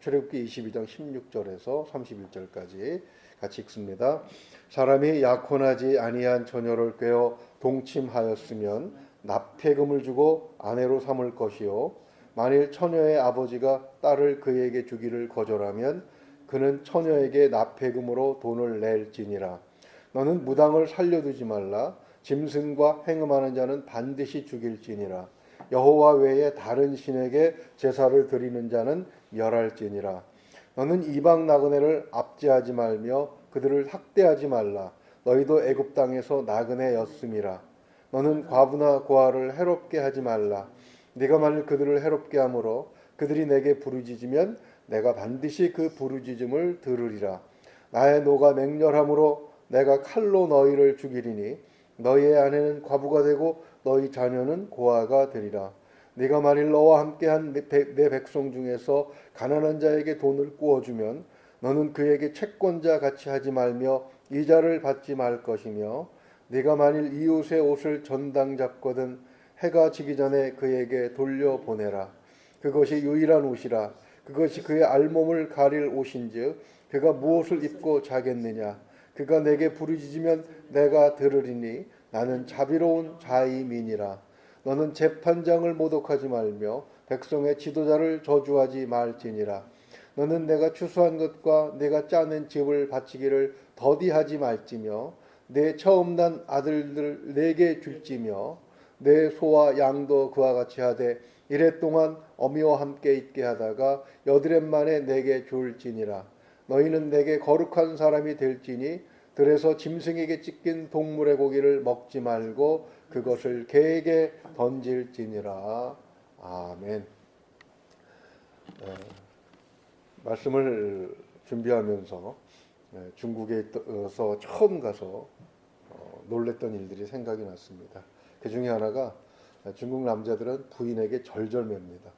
출애굽기 22장 16절에서 31절까지 같이 읽습니다. 사람이 약혼하지 아니한 처녀를 꿰어 동침하였으면 납폐금을 주고 아내로 삼을 것이요 만일 처녀의 아버지가 딸을 그에게 주기를 거절하면 그는 처녀에게 납폐금으로 돈을 낼지니라. 너는 무당을 살려두지 말라. 짐승과 행음하는 자는 반드시 죽일지니라. 여호와 외에 다른 신에게 제사를 드리는 자는 멸할지니라. 너는 이방 나그네를 압제하지 말며 그들을 학대하지 말라. 너희도 애굽 땅에서 나그네였음이라. 너는 과부나 고아를 해롭게 하지 말라. 네가 만일 그들을 해롭게 함으로 그들이 내게 부르짖으면 내가 반드시 그 부르짖음을 들으리라. 나의 노가 맹렬함으로 내가 칼로 너희를 죽이리니 너희의 아내는 과부가 되고 너희 자녀는 고아가 되리라. 네가 만일 너와 함께한 내 백성 중에서 가난한 자에게 돈을 꾸어주면 너는 그에게 채권자 같이 하지 말며 이자를 받지 말 것이며 네가 만일 이웃의 옷을 전당 잡거든 해가 지기 전에 그에게 돌려보내라. 그것이 유일한 옷이라. 그것이 그의 알몸을 가릴 옷인즉 그가 무엇을 입고 자겠느냐. 그가 내게 부르짖으면 내가 들으리니 나는 자비로운 자이민이라. 너는 재판장을 모독하지 말며 백성의 지도자를 저주하지 말지니라. 너는 내가 추수한 것과 내가 짜낸 집을 바치기를 더디하지 말지며 내 처음 난 아들들 내게 줄지며 내 소와 양도 그와 같이 하되 이래 동안 어미와 함께 있게 하다가 여드렛 만에 내게 줄지니라. 너희는 내게 거룩한 사람이 될지니 들에서 짐승에게 찢긴 동물의 고기를 먹지 말고 그것을 개에게 던질지니라. 아멘. 말씀을 준비하면서 중국에서 처음 가서 놀랬던 일들이 생각이 났습니다. 그 중에 하나가 중국 남자들은 부인에게 절절맵니다.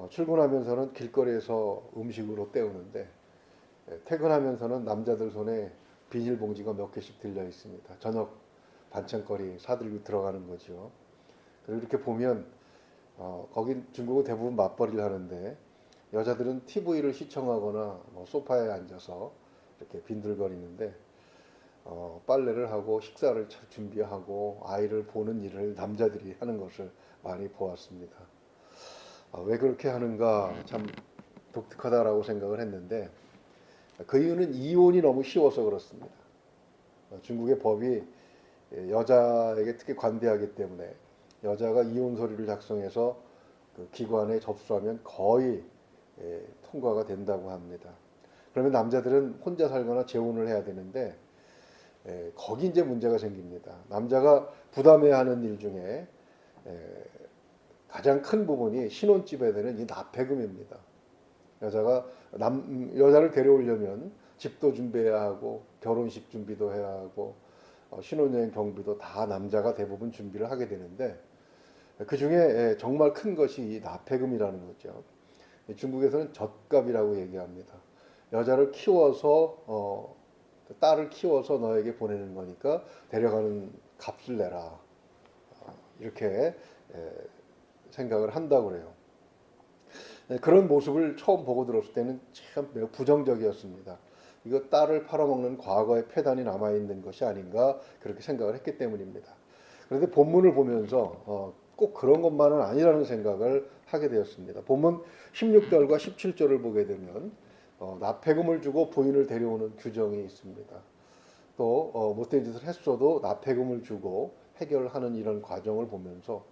출근하면서는 길거리에서 음식으로 때우는데 퇴근하면서는 남자들 손에 비닐봉지가 몇 개씩 들려 있습니다. 저녁 반찬거리 사들고 들어가는 거죠. 그리고 이렇게 보면 거긴 중국은 대부분 맞벌이를 하는데 여자들은 TV를 시청하거나 소파에 앉아서 이렇게 빈들거리는데 빨래를 하고 식사를 준비하고 아이를 보는 일을 남자들이 하는 것을 많이 보았습니다. 왜 그렇게 하는가 참 독특하다라고 생각을 했는데 그 이유는 이혼이 너무 쉬워서 그렇습니다. 중국의 법이 여자에게 특히 관대하기 때문에 여자가 이혼 서류를 작성해서 그 기관에 접수하면 거의 통과가 된다고 합니다. 그러면 남자들은 혼자 살거나 재혼을 해야 되는데 거기 이제 문제가 생깁니다. 남자가 부담해야 하는 일 중에 가장 큰 부분이 신혼집에 되는 이 납폐금입니다. 여자를 데려오려면 집도 준비해야 하고 결혼식 준비도 해야 하고 신혼여행 경비도 다 남자가 대부분 준비를 하게 되는데 그 중에 정말 큰 것이 이 납폐금이라는 거죠. 중국에서는 젖값이라고 얘기합니다. 여자를 키워서 딸을 키워서 너에게 보내는 거니까 데려가는 값을 내라. 이렇게 생각을 한다고 그래요. 그런 모습을 처음 보고 들었을 때는 참 매우 부정적이었습니다. 이거 딸을 팔아먹는 과거의 폐단이 남아있는 것이 아닌가 그렇게 생각을 했기 때문입니다. 그런데 본문을 보면서 꼭 그런 것만은 아니라는 생각을 하게 되었습니다. 본문 16절과 17절을 보게 되면 납폐금을 주고 부인을 데려오는 규정이 있습니다. 또 못된 짓을 했어도 납폐금을 주고 해결하는 이런 과정을 보면서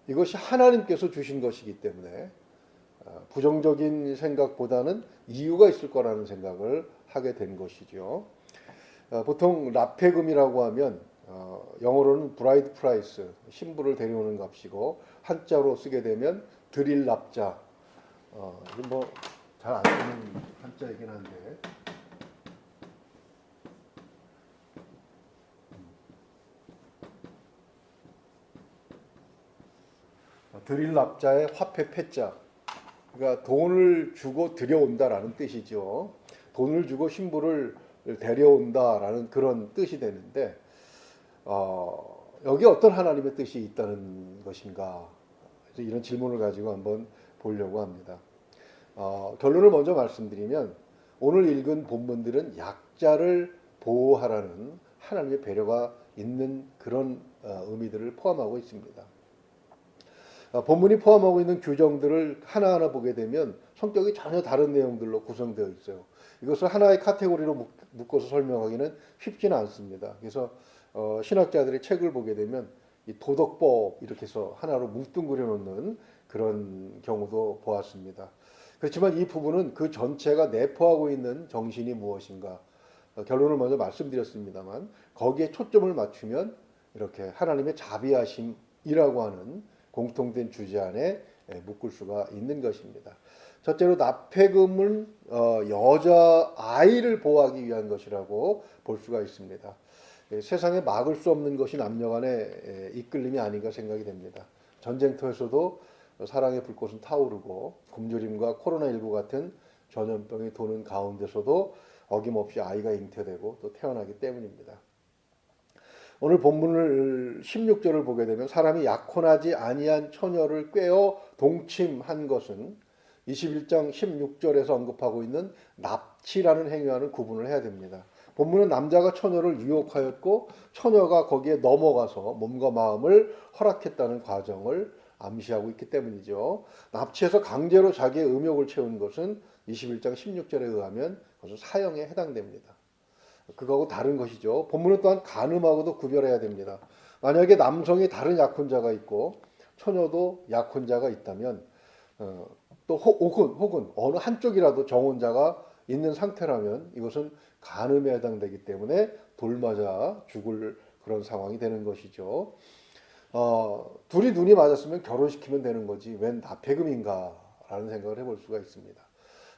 이것이 하나님께서 주신 것이기 때문에 부정적인 생각보다는 이유가 있을 거라는 생각을 하게 된 것이죠. 보통 납폐금이라고 하면 영어로는 브라이드 프라이스, 신부를 데려오는 값이고 한자로 쓰게 되면 드릴 납자. 이건 뭐 잘 안 쓰는 한자이긴 한데 드릴 납자의 화폐 패자. 그러니까 돈을 주고 들여온다라는 뜻이죠. 돈을 주고 신부를 데려온다라는 그런 뜻이 되는데 여기 어떤 하나님의 뜻이 있다는 것인가? 이런 질문을 가지고 한번 보려고 합니다. 결론을 먼저 말씀드리면 오늘 읽은 본문들은 약자를 보호하라는 하나님의 배려가 있는 그런 의미들을 포함하고 있습니다. 본문이 포함하고 있는 규정들을 하나하나 보게 되면 성격이 전혀 다른 내용들로 구성되어 있어요. 이것을 하나의 카테고리로 묶어서 설명하기는 쉽지는 않습니다. 그래서 신학자들의 책을 보게 되면 이 도덕법 이렇게 해서 하나로 뭉뚱그려 놓는 그런 경우도 보았습니다. 그렇지만 이 부분은 그 전체가 내포하고 있는 정신이 무엇인가, 결론을 먼저 말씀드렸습니다만 거기에 초점을 맞추면 이렇게 하나님의 자비하심이라고 하는 공통된 주제 안에 묶을 수가 있는 것입니다. 첫째로 납폐금은 여자 아이를 보호하기 위한 것이라고 볼 수가 있습니다. 세상에 막을 수 없는 것이 남녀간의 이끌림이 아닌가 생각이 됩니다. 전쟁터에서도 사랑의 불꽃은 타오르고 굶주림과 코로나19 같은 전염병이 도는 가운데서도 어김없이 아이가 잉태되고 또 태어나기 때문입니다. 오늘 본문을 16절을 보게 되면 사람이 약혼하지 아니한 처녀를 꿰어 동침한 것은 21장 16절에서 언급하고 있는 납치라는 행위와는 구분을 해야 됩니다. 본문은 남자가 처녀를 유혹하였고 처녀가 거기에 넘어가서 몸과 마음을 허락했다는 과정을 암시하고 있기 때문이죠. 납치해서 강제로 자기의 음욕을 채운 것은 21장 16절에 의하면 그것은 사형에 해당됩니다. 그거하고 다른 것이죠. 본문은 또한 간음하고도 구별해야 됩니다. 만약에 남성이 다른 약혼자가 있고 처녀도 약혼자가 있다면 또 혹은 어느 한쪽이라도 정혼자가 있는 상태라면 이것은 간음에 해당되기 때문에 돌 맞아 죽을 그런 상황이 되는 것이죠. 둘이 눈이 맞았으면 결혼시키면 되는 거지 웬 납폐금인가 라는 생각을 해볼 수가 있습니다.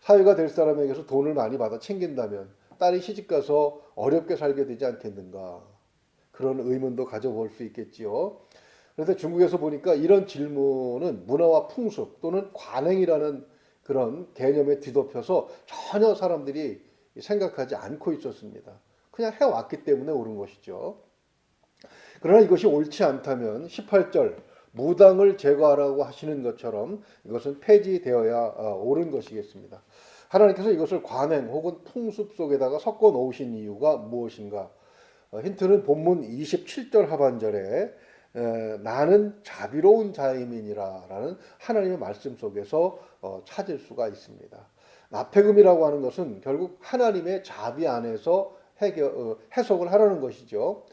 사위가 될 사람에게서 돈을 많이 받아 챙긴다면 딸이 시집가서 어렵게 살게 되지 않겠는가, 그런 의문도 가져볼 수 있겠지요. 그래서 중국에서 보니까 이런 질문은 문화와 풍습 또는 관행이라는 그런 개념에 뒤덮여서 전혀 사람들이 생각하지 않고 있었습니다. 그냥 해왔기 때문에 옳은 것이죠. 그러나 이것이 옳지 않다면 18절 무당을 제거하라고 하시는 것처럼 이것은 폐지되어야 옳은 것이겠습니다. 하나님께서 이것을 관행 혹은 풍습 속에다가 섞어 놓으신 이유가 무엇인가? 힌트는 본문 27절 하반절에 나는 자비로운 자임이니라 라는 하나님의 말씀 속에서 찾을 수가 있습니다. 납폐금이라고 하는 것은 결국 하나님의 자비 안에서 해석을 하라는 것이죠.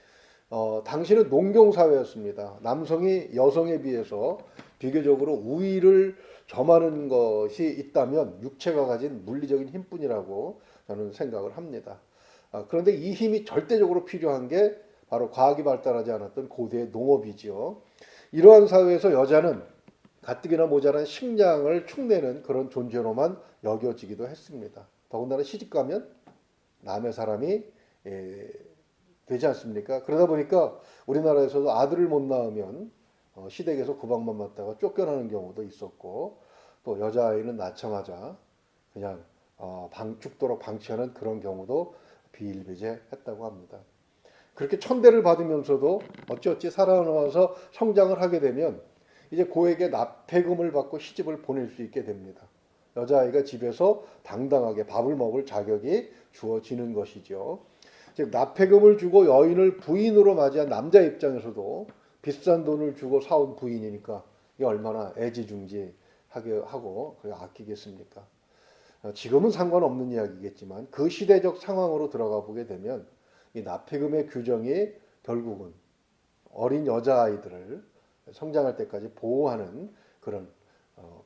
당시는 농경사회였습니다. 남성이 여성에 비해서 비교적으로 우위를 점하는 것이 있다면 육체가 가진 물리적인 힘뿐이라고 저는 생각을 합니다. 그런데 이 힘이 절대적으로 필요한 게 바로 과학이 발달하지 않았던 고대의 농업이지요. 이러한 사회에서 여자는 가뜩이나 모자란 식량을 축내는 그런 존재로만 여겨지기도 했습니다. 더군다나 시집가면 남의 사람이 되지 않습니까? 그러다 보니까 우리나라에서도 아들을 못 낳으면 시댁에서 구박만 받다가 쫓겨나는 경우도 있었고, 또 여자아이는 낳자마자 그냥 죽도록 방치하는 그런 경우도 비일비재했다고 합니다. 그렇게 천대를 받으면서도 어찌어찌 살아나와서 성장을 하게 되면 이제 고에게 납폐금을 받고 시집을 보낼 수 있게 됩니다. 여자아이가 집에서 당당하게 밥을 먹을 자격이 주어지는 것이죠. 즉 납폐금을 주고 여인을 부인으로 맞이한 남자 입장에서도 비싼 돈을 주고 사온 부인이니까 이게 얼마나 애지중지하게 하고 아끼겠습니까? 지금은 상관없는 이야기겠지만 그 시대적 상황으로 들어가 보게 되면 이 납폐금의 규정이 결국은 어린 여자아이들을 성장할 때까지 보호하는 그런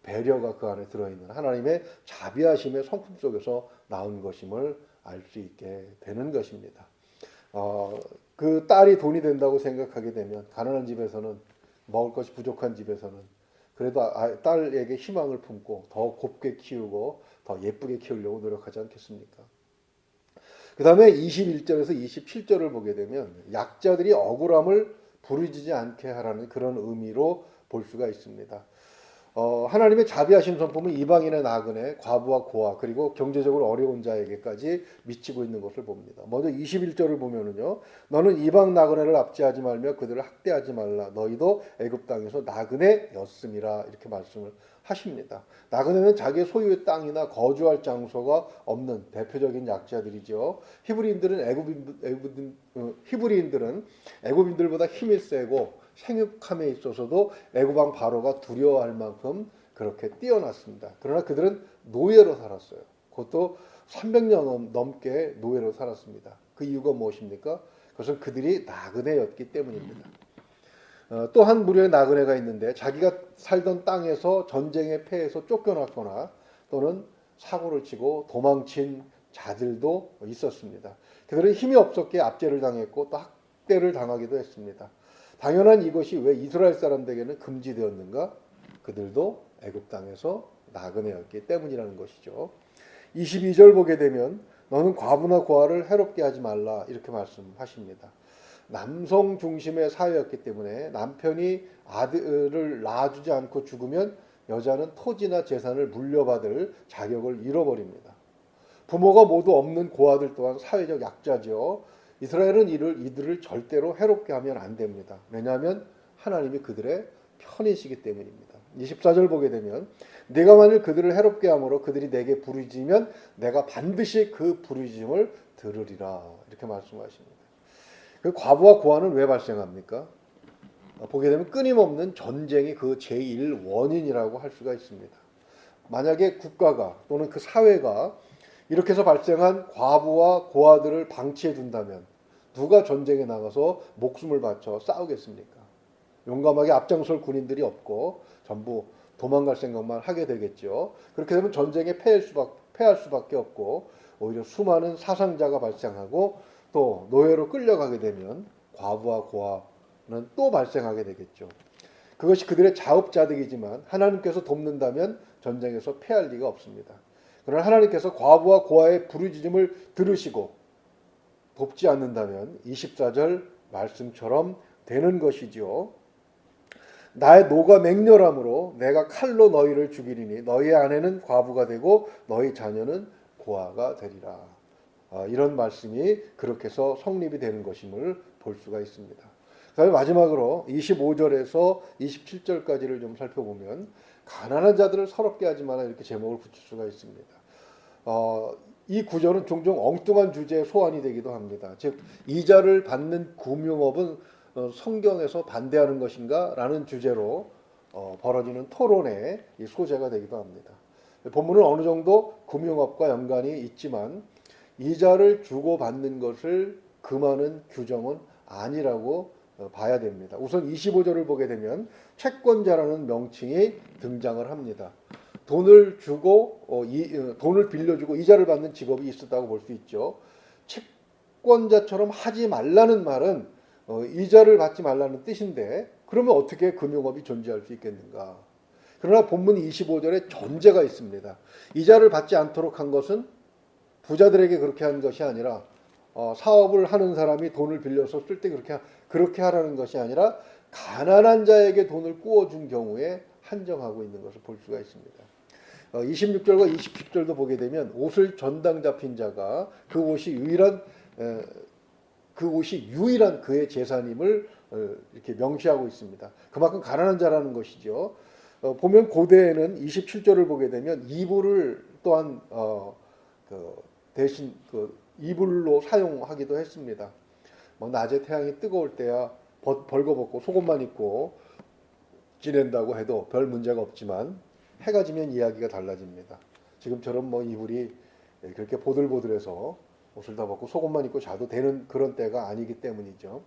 배려가 그 안에 들어있는 하나님의 자비하심의 성품 속에서 나온 것임을 알 수 있게 되는 것입니다. 그 딸이 돈이 된다고 생각하게 되면 가난한 집에서는, 먹을 것이 부족한 집에서는 그래도 딸에게 희망을 품고 더 곱게 키우고 더 예쁘게 키우려고 노력하지 않겠습니까? 그 다음에 21절에서 27절을 보게 되면 약자들이 억울함을 부르짖지 않게 하라는 그런 의미로 볼 수가 있습니다. 하나님의 자비하신 성품은 이방인의 나그네, 과부와 고아, 그리고 경제적으로 어려운 자에게까지 미치고 있는 것을 봅니다. 먼저 21절을 보면은요. 너는 이방 나그네를 압제하지 말며 그들을 학대하지 말라. 너희도 애굽 땅에서 나그네였음이라. 이렇게 말씀을 하십니다. 나그네는 자기의 소유의 땅이나 거주할 장소가 없는 대표적인 약자들이죠. 히브리인들은 애굽인들보다 힘이 세고 생육함에 있어서도 애굽왕 바로가 두려워할 만큼 그렇게 뛰어났습니다. 그러나 그들은 노예로 살았어요. 그것도 300년 넘게 노예로 살았습니다. 그 이유가 무엇입니까? 그것은 그들이 나그네였기 때문입니다. 또 한 무리의 나그네가 있는데 자기가 살던 땅에서 전쟁에 패해서 쫓겨났거나 또는 사고를 치고 도망친 자들도 있었습니다. 그들은 힘이 없었기에 압제를 당했고 또 학대를 당하기도 했습니다. 당연한 이것이 왜 이스라엘 사람들에게는 금지되었는가? 그들도 애굽 땅에서 나그네였기 때문이라는 것이죠. 22절 보게 되면 너는 과부나 고아를 해롭게 하지 말라 이렇게 말씀하십니다. 남성 중심의 사회였기 때문에 남편이 아들을 낳아주지 않고 죽으면 여자는 토지나 재산을 물려받을 자격을 잃어버립니다. 부모가 모두 없는 고아들 또한 사회적 약자죠. 이스라엘은 이들을 절대로 해롭게 하면 안 됩니다. 왜냐하면 하나님이 그들의 편이시기 때문입니다. 24절 보게 되면 내가 만일 그들을 해롭게 함으로 그들이 내게 부르짖으면 내가 반드시 그 부르짖음을 들으리라 이렇게 말씀하십니다. 그 과부와 고아는 왜 발생합니까? 보게 되면 끊임없는 전쟁이 그 제1 원인이라고 할 수가 있습니다. 만약에 국가가 또는 그 사회가 이렇게 해서 발생한 과부와 고아들을 방치해 둔다면 누가 전쟁에 나가서 목숨을 바쳐 싸우겠습니까? 용감하게 앞장설 군인들이 없고 전부 도망갈 생각만 하게 되겠죠. 그렇게 되면 전쟁에 패할 수밖에 없고 오히려 수많은 사상자가 발생하고 또 노예로 끌려가게 되면 과부와 고아는 또 발생하게 되겠죠. 그것이 그들의 자업자득이지만 하나님께서 돕는다면 전쟁에서 패할 리가 없습니다. 그러나 하나님께서 과부와 고아의 부르짖음을 들으시고 돕지 않는다면 24절 말씀처럼 되는 것이지요. 나의 노가 맹렬함으로 내가 칼로 너희를 죽이리니 너희 아내는 과부가 되고 너희 자녀는 고아가 되리라. 이런 말씀이 그렇게 해서 성립이 되는 것임을 볼 수가 있습니다. 그다음에 마지막으로 25절에서 27절까지를 좀 살펴보면 가난한 자들을 서럽게 하지 마라 이렇게 제목을 붙일 수가 있습니다. 이 구절은 종종 엉뚱한 주제의 소환이 되기도 합니다. 즉 이자를 받는 금융업은 성경에서 반대하는 것인가? 라는 주제로 벌어지는 토론의 소재가 되기도 합니다. 본문은 어느 정도 금융업과 연관이 있지만 이자를 주고받는 것을 금하는 규정은 아니라고 봐야 됩니다. 우선 25절을 보게 되면 채권자라는 명칭이 등장을 합니다. 돈을 주고 돈을 빌려주고 이자를 받는 직업이 있었다고 볼 수 있죠. 채권자처럼 하지 말라는 말은 이자를 받지 말라는 뜻인데 그러면 어떻게 금융업이 존재할 수 있겠는가? 그러나 본문 25절에 전제가 있습니다. 이자를 받지 않도록 한 것은 부자들에게 그렇게 한 것이 아니라 사업을 하는 사람이 돈을 빌려서 쓸 때 그렇게 하라는 것이 아니라 가난한 자에게 돈을 꾸어준 경우에 한정하고 있는 것을 볼 수가 있습니다. 26절과 27절도 보게 되면 옷을 전당 잡힌 자가 그 옷이 유일한 그의 재산임을 이렇게 명시하고 있습니다. 그만큼 가난한 자라는 것이죠. 보면 고대에는 27절을 보게 되면 이불을 또한 대신 이불로 사용하기도 했습니다. 낮에 태양이 뜨거울 때야 벌거벗고 속옷만 입고 지낸다고 해도 별 문제가 없지만 해가 지면 이야기가 달라집니다. 지금처럼 이불이 그렇게 보들보들해서 옷을 다 벗고 속옷만 입고 자도 되는 그런 때가 아니기 때문이죠.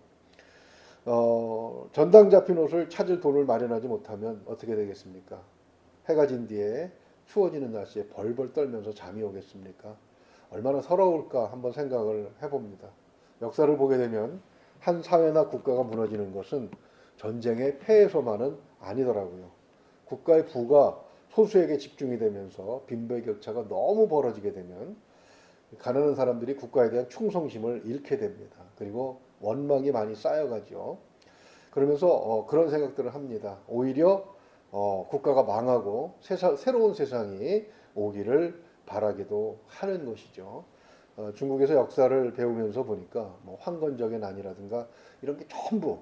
전당 잡힌 옷을 찾을 돈을 마련하지 못하면 어떻게 되겠습니까? 해가 진 뒤에 추워지는 날씨에 벌벌 떨면서 잠이 오겠습니까? 얼마나 서러울까 한번 생각을 해봅니다. 역사를 보게 되면 한 사회나 국가가 무너지는 것은 전쟁의 패에서만은 아니더라고요. 국가의 부가 소수에게 집중이 되면서 빈부격차가 너무 벌어지게 되면 가난한 사람들이 국가에 대한 충성심을 잃게 됩니다. 그리고 원망이 많이 쌓여가죠. 그러면서 그런 생각들을 합니다. 오히려 국가가 망하고 새로운 세상이 오기를 바라기도 하는 것이죠. 중국에서 역사를 배우면서 보니까 뭐 황건적의 난이라든가 이런 게 전부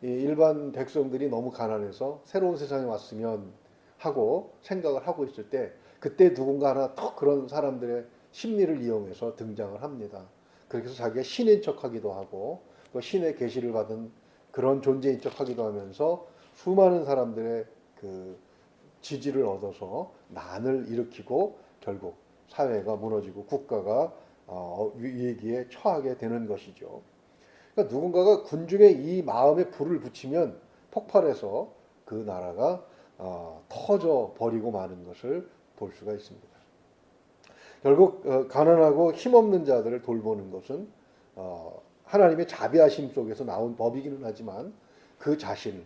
이 일반 백성들이 너무 가난해서 새로운 세상에 왔으면 하고 생각을 하고 있을 때 그때 누군가 하나 더 그런 사람들의 심리를 이용해서 등장을 합니다. 그렇게 해서 자기가 신인 척하기도 하고 또 신의 계시를 받은 그런 존재인 척하기도 하면서 수많은 사람들의 그 지지를 얻어서 난을 일으키고 결국 사회가 무너지고 국가가 위기에 처하게 되는 것이죠. 그러니까 누군가가 군중에 이 마음에 불을 붙이면 폭발해서 그 나라가 터져 버리고 마는 것을 볼 수가 있습니다. 결국 가난하고 힘없는 자들을 돌보는 것은 하나님의 자비하심 속에서 나온 법이기는 하지만 그 자신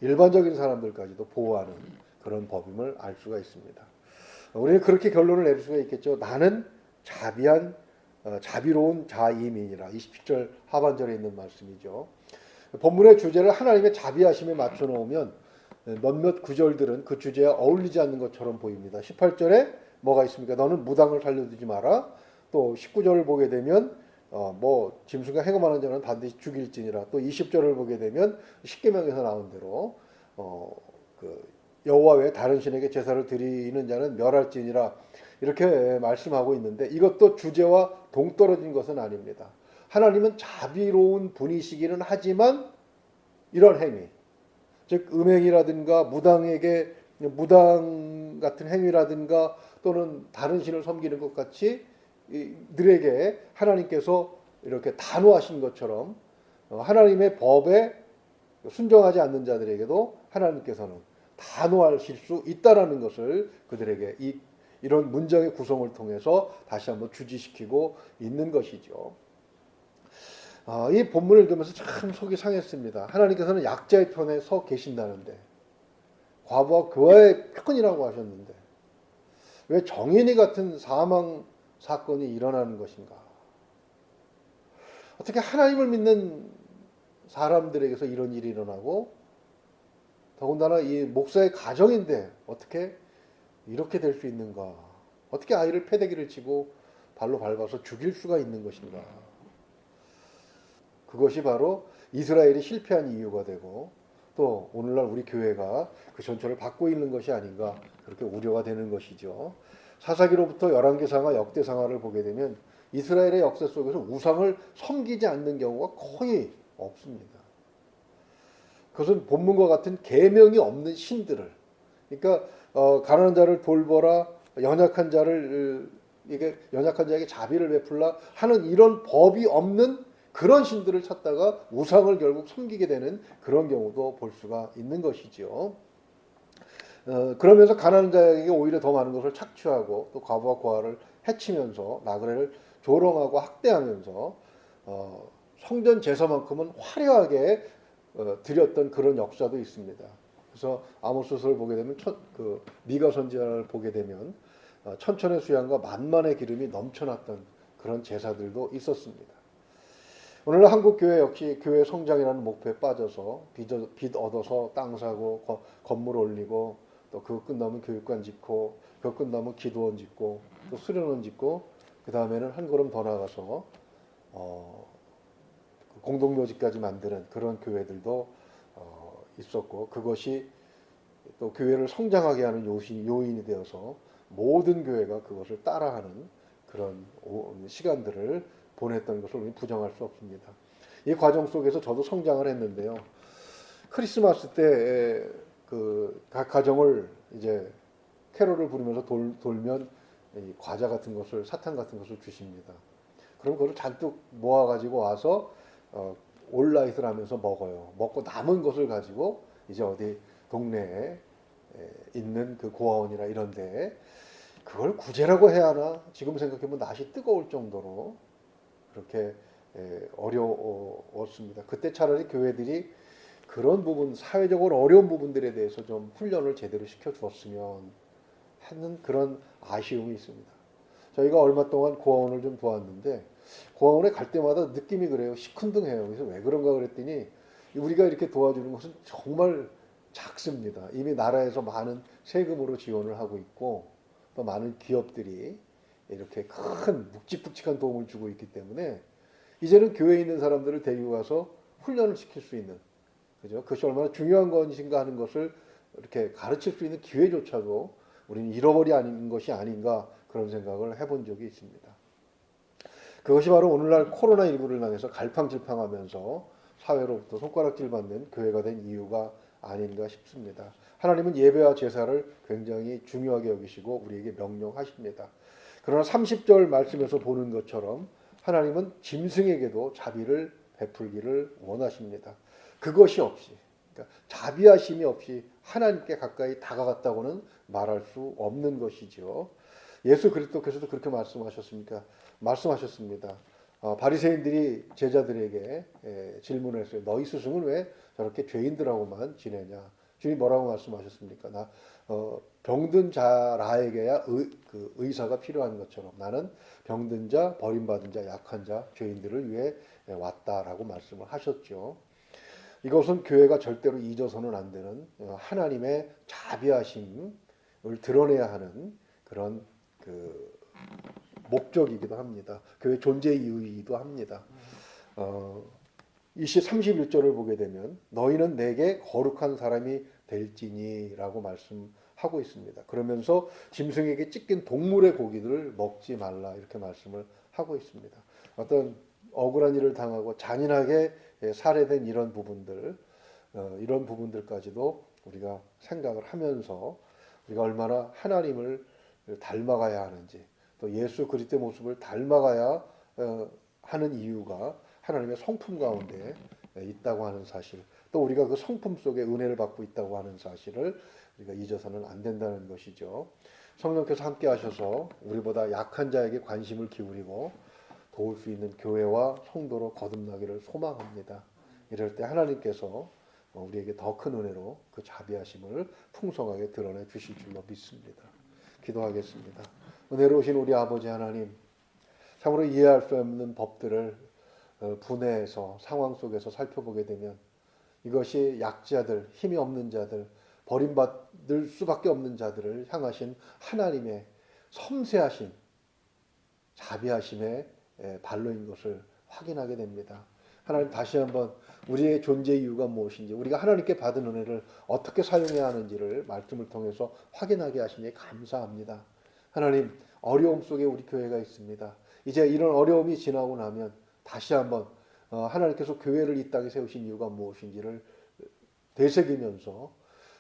일반적인 사람들까지도 보호하는 그런 법임을 알 수가 있습니다. 우리는 그렇게 결론을 내릴 수가 있겠죠. 나는 자비로운 자이민이라 27절 하반절에 있는 말씀이죠. 본문의 주제를 하나님의 자비하심에 맞춰 놓으면 몇몇 구절들은 그 주제에 어울리지 않는 것처럼 보입니다. 18절에 뭐가 있습니까? 너는 무당을 살려두지 마라. 또 19절을 보게 되면 뭐 짐승과 행음하는 자는 반드시 죽일지니라. 또 20절을 보게 되면 십계명에서 나온 대로 그 여호와 외에 다른 신에게 제사를 드리는 자는 멸할지니라. 이렇게 말씀하고 있는데 이것도 주제와 동떨어진 것은 아닙니다. 하나님은 자비로운 분이시기는 하지만 이런 행위, 즉 음행이라든가 무당 같은 행위라든가 또는 다른 신을 섬기는 것 같이 들에게 하나님께서 이렇게 단호하신 것처럼 하나님의 법에 순종하지 않는 자들에게도 하나님께서는 단호하실 수 있다라는 것을 그들에게 이런 문장의 구성을 통해서 다시 한번 주지시키고 있는 것이죠. 이 본문을 읽으면서 참 속이 상했습니다. 하나님께서는 약자의 편에 서 계신다는데 과부와 그와의 편이라고 하셨는데 왜 정인이 같은 사망 사건이 일어나는 것인가? 어떻게 하나님을 믿는 사람들에게서 이런 일이 일어나고 더군다나 이 목사의 가정인데 어떻게 이렇게 될 수 있는가? 어떻게 아이를 패대기를 치고 발로 밟아서 죽일 수가 있는 것인가? 그것이 바로 이스라엘이 실패한 이유가 되고 또 오늘날 우리 교회가 그 전철을 받고 있는 것이 아닌가 그렇게 우려가 되는 것이죠. 사사기로부터 열왕기상하 역대상하를 보게 되면 이스라엘의 역사 속에서 우상을 섬기지 않는 경우가 거의 없습니다. 그것은 본문과 같은 계명이 없는 신들을 그러니까 가난한 자를 돌보라 연약한 자에게 자비를 베풀라 하는 이런 법이 없는 그런 신들을 찾다가 우상을 결국 섬기게 되는 그런 경우도 볼 수가 있는 것이죠. 그러면서 가난한 자에게 오히려 더 많은 것을 착취하고 또 과부와 고아를 해치면서 나그네를 조롱하고 학대하면서 성전 제사만큼은 화려하게 드렸던 그런 역사도 있습니다. 그래서 아모스서를 보게 되면 미가 선지자를 보게 되면 천천의 수양과 만만의 기름이 넘쳐났던 그런 제사들도 있었습니다. 오늘 한국 교회 역시 교회 성장이라는 목표에 빠져서 빚 얻어서 땅 사고 건물 올리고 또 그거 끝나면 교육관 짓고 그거 끝나면 기도원 짓고 또 수련원 짓고 그 다음에는 한 걸음 더 나가서 공동묘지까지 만드는 그런 교회들도 있었고 그것이 또 교회를 성장하게 하는 요인이 되어서 모든 교회가 그것을 따라하는 그런 시간들을 보냈던 것을 우리는 부정할 수 없습니다. 이 과정 속에서 저도 성장을 했는데요. 크리스마스 때 각 가정을 이제 캐롤을 부르면서 돌면 과자 같은 것을 사탕 같은 것을 주십니다. 그럼 그걸 잔뜩 모아가지고 와서 올라잇을 하면서 먹어요. 먹고 남은 것을 가지고 이제 어디 동네에 있는 그 고아원이나 이런 데에 그걸 구제라고 해야 하나? 지금 생각해보면 낯이 뜨거울 정도로 그렇게 어려웠습니다. 그때 차라리 교회들이 그런 부분, 사회적으로 어려운 부분들에 대해서 좀 훈련을 제대로 시켜주었으면 하는 그런 아쉬움이 있습니다. 저희가 얼마 동안 고아원을 좀 도왔는데 고아원에 갈 때마다 느낌이 그래요. 시큰둥해요. 그래서 왜 그런가 그랬더니 우리가 이렇게 도와주는 것은 정말 작습니다. 이미 나라에서 많은 세금으로 지원을 하고 있고 또 많은 기업들이 이렇게 큰 묵직묵직한 도움을 주고 있기 때문에 이제는 교회에 있는 사람들을 데리고 가서 훈련을 시킬 수 있는, 그죠? 그것이 얼마나 중요한 것인가 하는 것을 이렇게 가르칠 수 있는 기회조차도 우리는 잃어버리 아닌 것이 아닌가 그런 생각을 해본 적이 있습니다. 그것이 바로 오늘날 코로나19를 당해서 갈팡질팡하면서 사회로부터 손가락질 받는 교회가 된 이유가 아닌가 싶습니다. 하나님은 예배와 제사를 굉장히 중요하게 여기시고 우리에게 명령하십니다. 그러나 30절 말씀에서 보는 것처럼 하나님은 짐승에게도 자비를 베풀기를 원하십니다. 그것이 없이, 그러니까 자비하심이 없이 하나님께 가까이 다가갔다고는 말할 수 없는 것이죠. 예수 그리스도께서도 그렇게 말씀하셨습니다. 바리새인들이 제자들에게 질문했어요. 너희 스승은 왜 저렇게 죄인들하고만 지내냐? 주님이 뭐라고 말씀하셨습니까? 병든 자라에게야 의사가 필요한 것처럼 나는 병든 자, 버림받은 자, 약한 자, 죄인들을 위해 왔다라고 말씀을 하셨죠. 이것은 교회가 절대로 잊어서는 안 되는 하나님의 자비하심을 드러내야 하는 그런 목적이기도 합니다. 교회 존재 이유이기도 합니다. 31절을 보게 되면 너희는 내게 거룩한 사람이 될지니 라고 말씀하고 있습니다. 그러면서 짐승에게 찢긴 동물의 고기를 먹지 말라 이렇게 말씀을 하고 있습니다. 어떤 억울한 일을 당하고 잔인하게 살해된 이런 부분들까지도 우리가 생각을 하면서 우리가 얼마나 하나님을 닮아가야 하는지 또 예수 그리스도의 모습을 닮아가야 하는 이유가 하나님의 성품 가운데 있다고 하는 사실, 또 우리가 그 성품 속에 은혜를 받고 있다고 하는 사실을 우리가 잊어서는 안 된다는 것이죠. 성령께서 함께 하셔서 우리보다 약한 자에게 관심을 기울이고 도울 수 있는 교회와 성도로 거듭나기를 소망합니다. 이럴 때 하나님께서 우리에게 더 큰 은혜로 그 자비하심을 풍성하게 드러내 주실 줄로 믿습니다. 기도하겠습니다. 은혜로우신 우리 아버지 하나님, 참으로 이해할 수 없는 법들을 분해해서 상황 속에서 살펴보게 되면 이것이 약자들, 힘이 없는 자들, 버림받을 수밖에 없는 자들을 향하신 하나님의 섬세하신 자비하심의 발로인 것을 확인하게 됩니다. 하나님 다시 한번 우리의 존재 이유가 무엇인지, 우리가 하나님께 받은 은혜를 어떻게 사용해야 하는지를 말씀을 통해서 확인하게 하시니 감사합니다. 하나님, 어려움 속에 우리 교회가 있습니다. 이제 이런 어려움이 지나고 나면 다시 한번 하나님께서 교회를 이 땅에 세우신 이유가 무엇인지를 되새기면서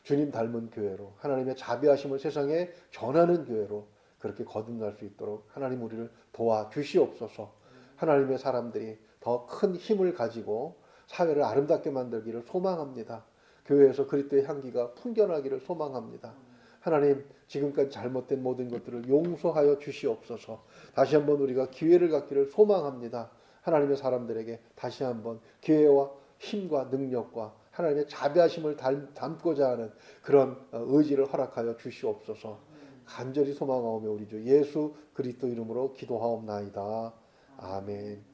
주님 닮은 교회로, 하나님의 자비하심을 세상에 전하는 교회로 그렇게 거듭날 수 있도록 하나님 우리를 도와주시옵소서. 하나님의 사람들이 더 큰 힘을 가지고 사회를 아름답게 만들기를 소망합니다. 교회에서 그리스도의 향기가 풍겨나기를 소망합니다. 하나님, 지금까지 잘못된 모든 것들을 용서하여 주시옵소서. 다시 한번 우리가 기회를 갖기를 소망합니다. 하나님의 사람들에게 다시 한번 기회와 힘과 능력과 하나님의 자비하심을 담고자 하는 그런 의지를 허락하여 주시옵소서. 간절히 소망하오며 우리 주 예수 그리스도 이름으로 기도하옵나이다. 아멘.